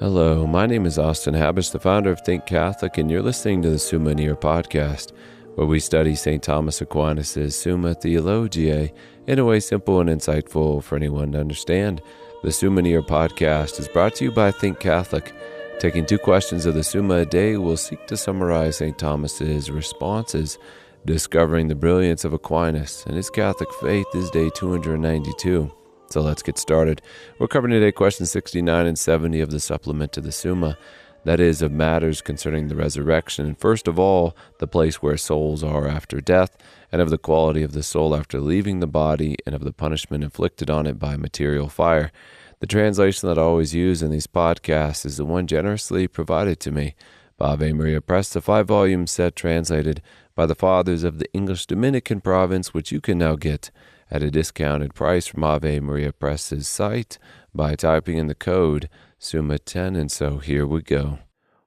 Hello, my name is Austin Habish, the founder of Think Catholic, and you're listening to the Summa podcast, where we study St. Thomas Aquinas' Summa Theologiae in a way simple and insightful for anyone to understand. The Summa podcast is brought to you by Think Catholic. Taking 2 questions of the Summa a day, we'll seek to summarize St. Thomas's responses. Discovering the brilliance of Aquinas and his Catholic faith is day 292. So let's get started. We're covering today questions 69 and 70 of the supplement to the Summa, that is, of matters concerning the resurrection, and first of all, the place where souls are after death, and of the quality of the soul after leaving the body, and of the punishment inflicted on it by material fire. The translation that I always use in these podcasts is the one generously provided to me by Ave Maria Press, the 5-volume set translated by the Fathers of the English Dominican province, which you can now get at a discounted price from Ave Maria Press's site by typing in the code SUMMA10, and so here we go.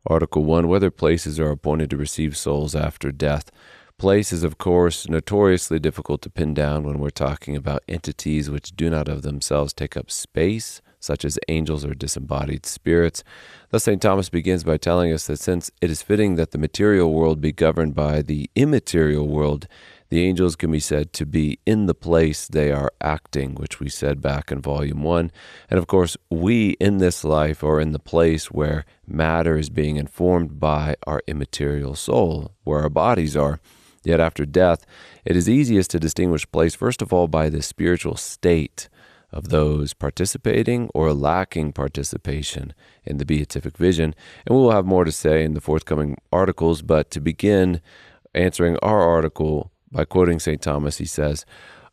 Article 1, whether places are appointed to receive souls after death. Place is, of course, notoriously difficult to pin down when we're talking about entities which do not of themselves take up space, such as angels or disembodied spirits. Thus, St. Thomas begins by telling us that since it is fitting that the material world be governed by the immaterial world, the angels can be said to be in the place they are acting, which we said back in Volume 1. And of course, we in this life are in the place where matter is being informed by our immaterial soul, where our bodies are. Yet after death, it is easiest to distinguish place, first of all, by the spiritual state of those participating or lacking participation in the beatific vision. And we will have more to say in the forthcoming articles, but to begin answering our article by quoting St. Thomas, he says,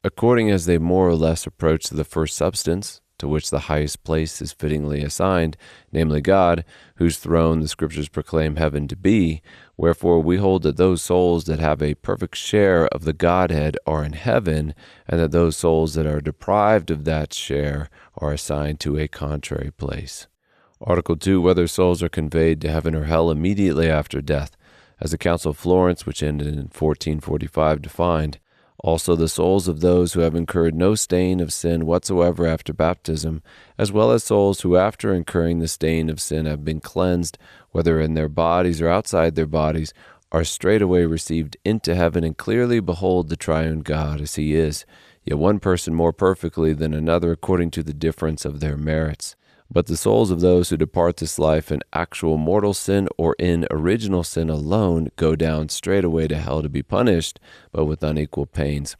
according as they more or less approach to the first substance, to which the highest place is fittingly assigned, namely God, whose throne the Scriptures proclaim heaven to be, wherefore we hold that those souls that have a perfect share of the Godhead are in heaven, and that those souls that are deprived of that share are assigned to a contrary place. Article 2, whether souls are conveyed to heaven or hell immediately after death, as the Council of Florence, which ended in 1445, defined. Also the souls of those who have incurred no stain of sin whatsoever after baptism, as well as souls who after incurring the stain of sin have been cleansed, whether in their bodies or outside their bodies, are straightway received into heaven and clearly behold the triune God as he is, yet one person more perfectly than another according to the difference of their merits. But the souls of those who depart this life in actual mortal sin or in original sin alone go down straightway to hell to be punished, but with unequal pains.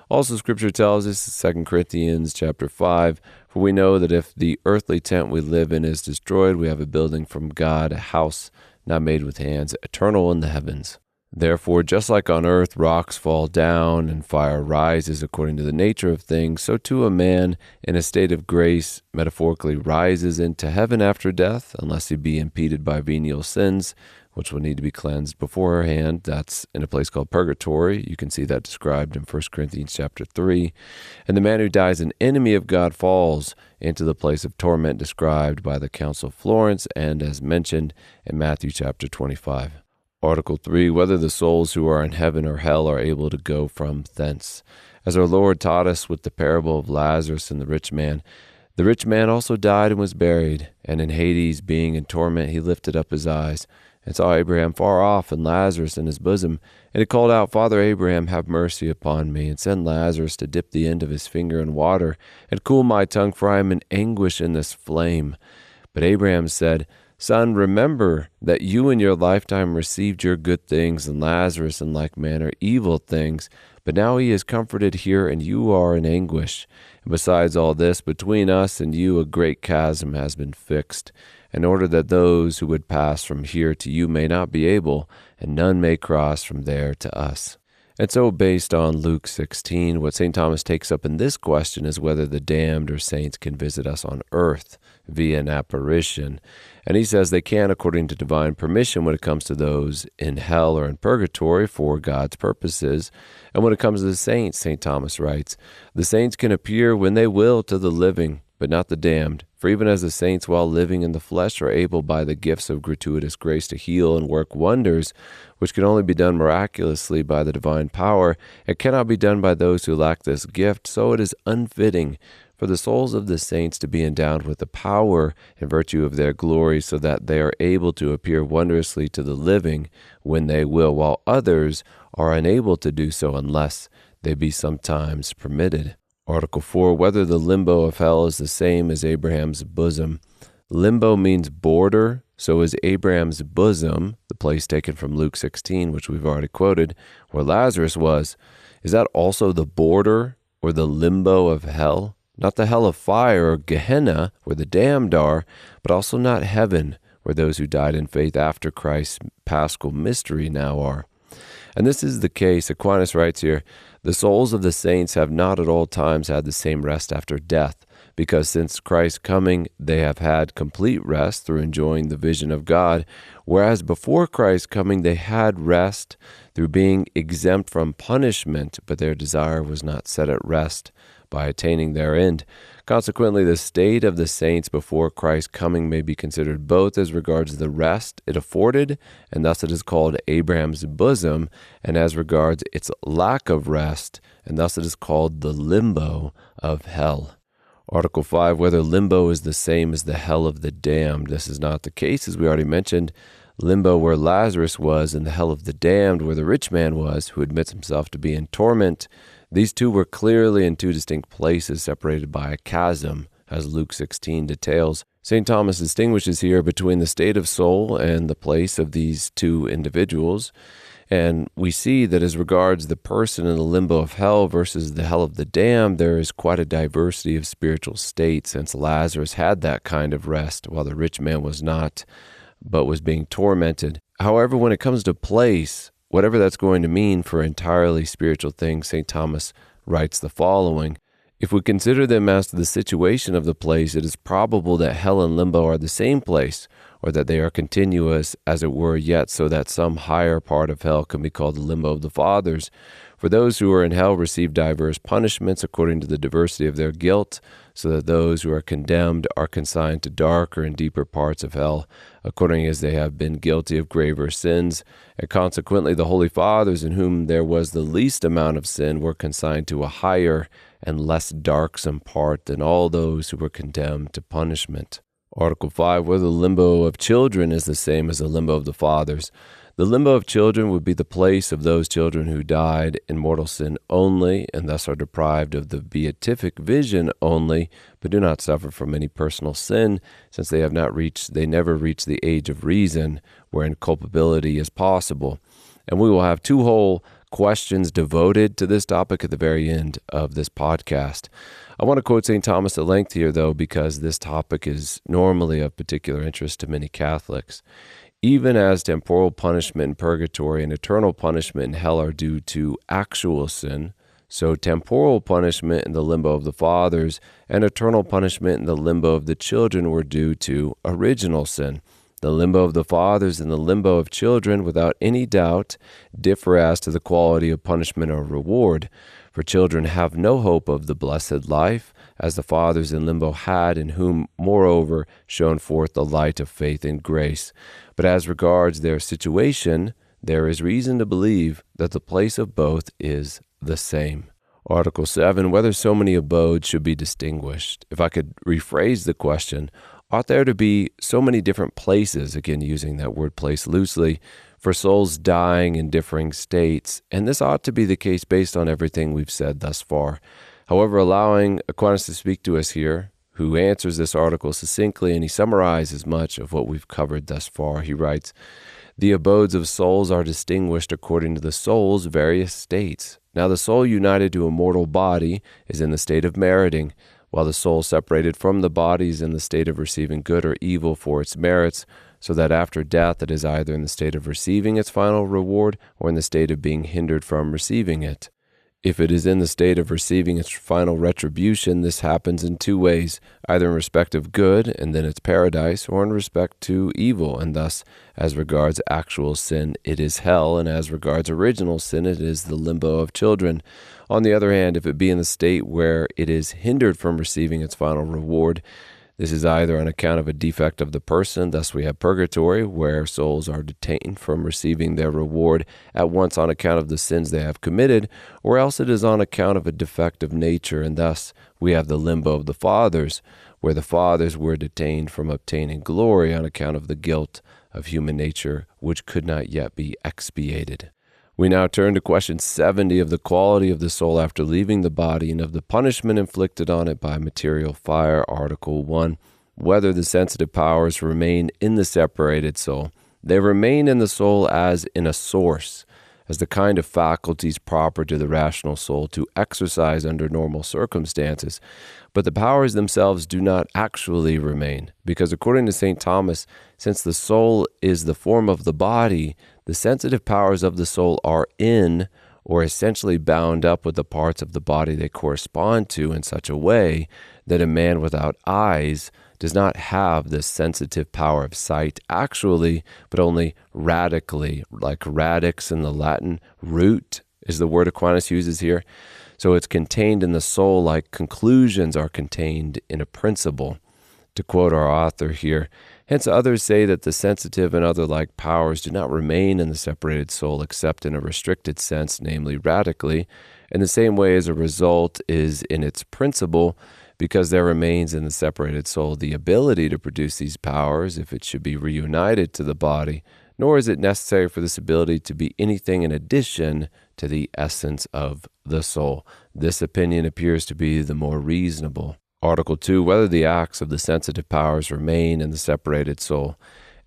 Also, Scripture tells us, 2 Corinthians chapter 5, for we know that if the earthly tent we live in is destroyed, we have a building from God, a house not made with hands, eternal in the heavens. Therefore, just like on earth rocks fall down and fire rises according to the nature of things, so too a man in a state of grace metaphorically rises into heaven after death, unless he be impeded by venial sins, which will need to be cleansed beforehand. That's in a place called purgatory. You can see that described in 1 Corinthians chapter 3. And the man who dies an enemy of God falls into the place of torment described by the Council of Florence and as mentioned in Matthew chapter 25. Article 3, whether the souls who are in heaven or hell are able to go from thence. As our Lord taught us with the parable of Lazarus and the rich man also died and was buried, and in Hades, being in torment, he lifted up his eyes, and saw Abraham far off and Lazarus in his bosom. And he called out, Father Abraham, have mercy upon me, and send Lazarus to dip the end of his finger in water, and cool my tongue, for I am in anguish in this flame. But Abraham said, Son, remember that you in your lifetime received your good things, and Lazarus in like manner evil things. But now he is comforted here, and you are in anguish. And besides all this, between us and you a great chasm has been fixed, in order that those who would pass from here to you may not be able, and none may cross from there to us. And so, based on Luke 16, what St. Thomas takes up in this question is whether the damned or saints can visit us on earth via an apparition. And he says they can according to divine permission when it comes to those in hell or in purgatory for God's purposes. And when it comes to the saints, St. Thomas writes, the saints can appear when they will to the living, but not the damned. For even as the saints while living in the flesh are able by the gifts of gratuitous grace to heal and work wonders, which can only be done miraculously by the divine power, and cannot be done by those who lack this gift, so it is unfitting for the souls of the saints to be endowed with the power and virtue of their glory, so that they are able to appear wondrously to the living when they will, while others are unable to do so unless they be sometimes permitted. Article 4, whether the limbo of hell is the same as Abraham's bosom. Limbo means border, so is Abraham's bosom, the place taken from Luke 16, which we've already quoted, where Lazarus was. Is that also the border or the limbo of hell? Not the hell of fire or Gehenna, where the damned are, but also not heaven, where those who died in faith after Christ's paschal mystery now are. And this is the case. Aquinas writes here, the souls of the saints have not at all times had the same rest after death, because since Christ's coming they have had complete rest through enjoying the vision of God, whereas before Christ's coming they had rest through being exempt from punishment, but their desire was not set at rest by attaining their end. Consequently, the state of the saints before Christ's coming may be considered both as regards the rest it afforded, and thus it is called Abraham's bosom, and as regards its lack of rest, and thus it is called the limbo of hell. Article 5, whether limbo is the same as the hell of the damned. This is not the case, as we already mentioned. Limbo where Lazarus was, and the hell of the damned where the rich man was, who admits himself to be in torment. These two were clearly in two distinct places, separated by a chasm, as Luke 16 details. St. Thomas distinguishes here between the state of soul and the place of these two individuals. And we see that as regards the person in the limbo of hell versus the hell of the damned, there is quite a diversity of spiritual states, since Lazarus had that kind of rest, while the rich man was not, but was being tormented. However, when it comes to place, whatever that's going to mean for entirely spiritual things, St. Thomas writes the following: if we consider them as to the situation of the place, it is probable that hell and limbo are the same place, or that they are continuous, as it were, yet so that some higher part of hell can be called the limbo of the fathers. For those who are in hell receive diverse punishments according to the diversity of their guilt, so that those who are condemned are consigned to darker and deeper parts of hell, according as they have been guilty of graver sins. And consequently the Holy Fathers, in whom there was the least amount of sin, were consigned to a higher and less darksome part than all those who were condemned to punishment. Article 5, whether the limbo of children is the same as the limbo of the fathers. The limbo of children would be the place of those children who died in mortal sin only, and thus are deprived of the beatific vision only, but do not suffer from any personal sin, since they never reach the age of reason, wherein culpability is possible. And we will have two whole questions devoted to this topic at the very end of this podcast. I want to quote St. Thomas at length here, though, because this topic is normally of particular interest to many Catholics. Even as temporal punishment in purgatory and eternal punishment in hell are due to actual sin, so temporal punishment in the limbo of the fathers and eternal punishment in the limbo of the children were due to original sin. The limbo of the fathers and the limbo of children, without any doubt, differ as to the quality of punishment or reward. For children have no hope of the blessed life, as the fathers in limbo had, in whom, moreover, shone forth the light of faith and grace. But as regards their situation, there is reason to believe that the place of both is the same. Article 7, whether so many abodes should be distinguished. If I could rephrase the question, ought there to be so many different places, again using that word place loosely, for souls dying in differing states? And this ought to be the case based on everything we've said thus far. However, allowing Aquinas to speak to us here, who answers this article succinctly, and he summarizes much of what we've covered thus far, he writes, the abodes of souls are distinguished according to the soul's various states. Now the soul united to a mortal body is in the state of meriting, while the soul separated from the body is in the state of receiving good or evil for its merits, so that after death it is either in the state of receiving its final reward or in the state of being hindered from receiving it. If it is in the state of receiving its final retribution, this happens in two ways, either in respect of good, and then its paradise, or in respect to evil, and thus, as regards actual sin, it is hell, and as regards original sin, it is the limbo of children. On the other hand, if it be in the state where it is hindered from receiving its final reward, This is either on account of a defect of the person, thus we have purgatory, where souls are detained from receiving their reward at once on account of the sins they have committed, or else it is on account of a defect of nature, and thus we have the Limbo of the Fathers, where the fathers were detained from obtaining glory on account of the guilt of human nature, which could not yet be expiated. We now turn to question 70 of the quality of the soul after leaving the body and of the punishment inflicted on it by material fire. Article 1, whether the sensitive powers remain in the separated soul. They remain in the soul as in a source, as the kind of faculties proper to the rational soul to exercise under normal circumstances. But the powers themselves do not actually remain, because according to St. Thomas, since the soul is the form of the body, the sensitive powers of the soul are in, or essentially bound up with the parts of the body they correspond to in such a way that a man without eyes does not have the sensitive power of sight actually, but only radically, like radix in the Latin. Root is the word Aquinas uses here. So it's contained in the soul like conclusions are contained in a principle. To quote our author here, hence others say that the sensitive and other like powers do not remain in the separated soul except in a restricted sense, namely radically, in the same way as a result is in its principle, because there remains in the separated soul the ability to produce these powers if it should be reunited to the body, nor is it necessary for this ability to be anything in addition to the essence of the soul. This opinion appears to be the more reasonable. Article 2, whether the acts of the sensitive powers remain in the separated soul.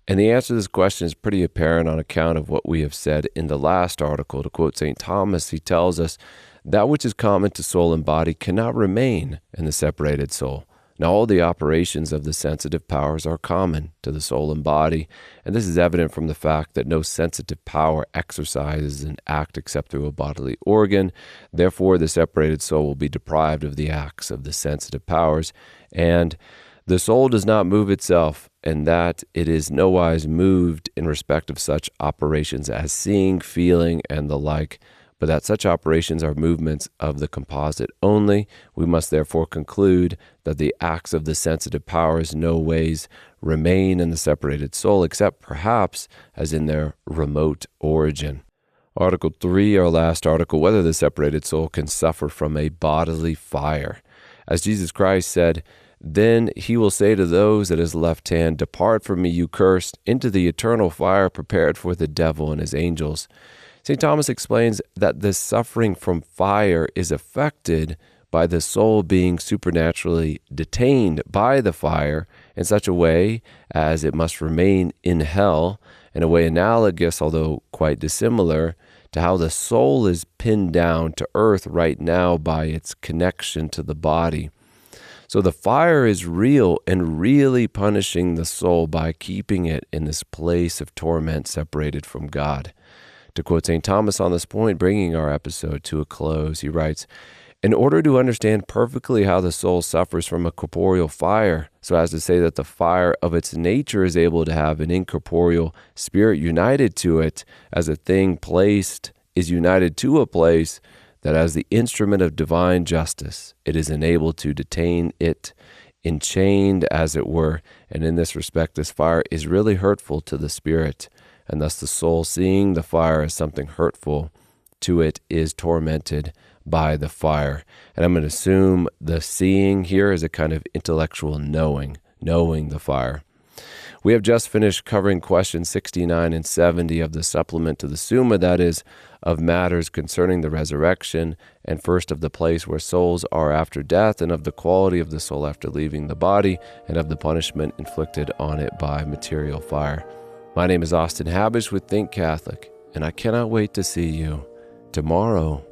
And the answer to this question is pretty apparent on account of what we have said in the last article. To quote St. Thomas, he tells us, that which is common to soul and body cannot remain in the separated soul. Now all the operations of the sensitive powers are common to the soul and body, and this is evident from the fact that no sensitive power exercises an act except through a bodily organ. Therefore, the separated soul will be deprived of the acts of the sensitive powers, and the soul does not move itself, and that it is nowise moved in respect of such operations as seeing, feeling, and the like, but that such operations are movements of the composite only. We must therefore conclude that the acts of the sensitive powers no ways remain in the separated soul, except perhaps as in their remote origin. Article 3, our last article, whether the separated soul can suffer from a bodily fire. As Jesus Christ said, then he will say to those at his left hand, depart from me, you cursed, into the eternal fire prepared for the devil and his angels. St. Thomas explains that this suffering from fire is affected by the soul being supernaturally detained by the fire in such a way as it must remain in hell, in a way analogous, although quite dissimilar, to how the soul is pinned down to earth right now by its connection to the body. So the fire is real and really punishing the soul by keeping it in this place of torment separated from God. To quote St. Thomas on this point, bringing our episode to a close, he writes, in order to understand perfectly how the soul suffers from a corporeal fire, so as to say that the fire of its nature is able to have an incorporeal spirit united to it, as a thing placed is united to a place, that as the instrument of divine justice, it is enabled to detain it, enchained as it were, and in this respect this fire is really hurtful to the spirit, and thus the soul, seeing the fire as something hurtful to it, is tormented by the fire. And I'm going to assume the seeing here is a kind of intellectual knowing the fire. We have just finished covering questions 69 and 70 of the supplement to the Summa, that is, of matters concerning the resurrection, and first of the place where souls are after death, and of the quality of the soul after leaving the body, and of the punishment inflicted on it by material fire. My name is Austin Habish with Think Catholic, and I cannot wait to see you tomorrow.